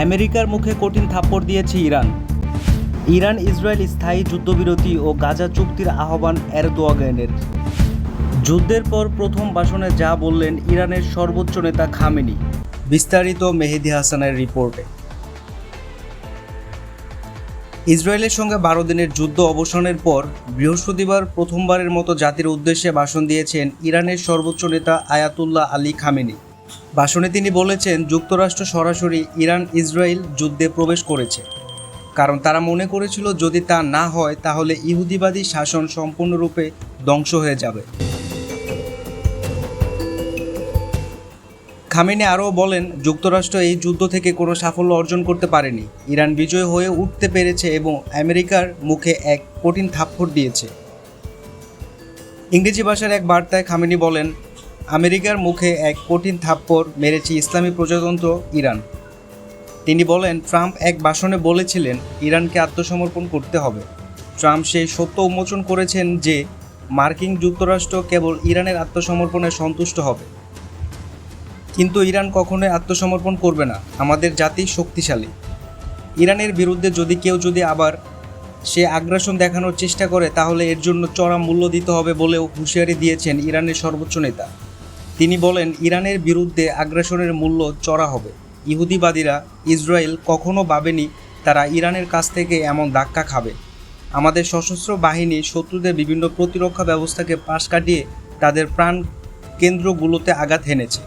আমেরিকার মুখে কঠিন থাপ্পড় দিয়েছে ইরান। ইরান ইসরায়েল স্থায়ী যুদ্ধবিরতি ও গাজা চুক্তির আহ্বান এরদোয়ানের। যুদ্ধের পর প্রথম ভাষণে যা বললেন ইরানের সর্বোচ্চ নেতা খামেনি। বিস্তারিত মেহেদী হাসানের রিপোর্টে। ইসরায়েলের সঙ্গে 12 দিনের যুদ্ধ অবসানের পর বৃহস্পতিবার প্রথমবারের মতো জাতির উদ্দেশ্যে ভাষণ দিয়েছেন ইরানের সর্বোচ্চ নেতা আয়াতুল্লাহ আলী খামেনি। ভাষণে তিনি বলেছেন, যুক্তরাষ্ট্র সরাসরি ইরান ইসরায়েল যুদ্ধে প্রবেশ করেছে, কারণ তারা মনে করেছিল যদি তা না হয় তাহলে ইহুদিবাদী শাসন সম্পূর্ণরূপে ধ্বংস হয়ে যাবে। খামেনি আরও বলেন, যুক্তরাষ্ট্র এই যুদ্ধ থেকে কোনো সাফল্য অর্জন করতে পারেনি। ইরান বিজয় হয়ে উঠতে পেরেছে এবং আমেরিকার মুখে এক কঠিন থাপ্পড় দিয়েছে। ইংরেজি ভাষার এক বার্তায় খামেনি বলেন, আমেরিকার মুখে এক কঠিন থাপ্পড় মেরেছে ইসলামী প্রজাতন্ত্র ইরান। তিনি বলেন, ট্রাম্প এক ভাষণে বলেছিলেন ইরানকে আত্মসমর্পণ করতে হবে। ট্রাম্প সেই সত্য উন্মোচন করেছেন যে মার্কিন যুক্তরাষ্ট্র কেবল ইরানের আত্মসমর্পণে সন্তুষ্ট হবে, কিন্তু ইরান কখনোই আত্মসমর্পণ করবে না। আমাদের জাতি শক্তিশালী। ইরানের বিরুদ্ধে কেউ যদি আবার সে আগ্রাসন দেখানোর চেষ্টা করে তাহলে এর জন্য চড়া মূল্য দিতে হবে বলেও হুঁশিয়ারি দিয়েছেন ইরানের সর্বোচ্চ নেতা। তিনি বলেন, ইরানের বিরুদ্ধে আগ্রাসনের মূল্য চড়া হবে। ইহুদিবাদীরা ইসরায়েল কখনো ভাবেনি তারা ইরানের কাছ থেকে এমন ধাক্কা খাবে। আমাদের সশস্ত্র বাহিনী শত্রুদের বিভিন্ন প্রতিরক্ষা ব্যবস্থাকে পাশ কাটিয়ে তাদের প্রাণ কেন্দ্রগুলোতে আঘাত হেনেছে।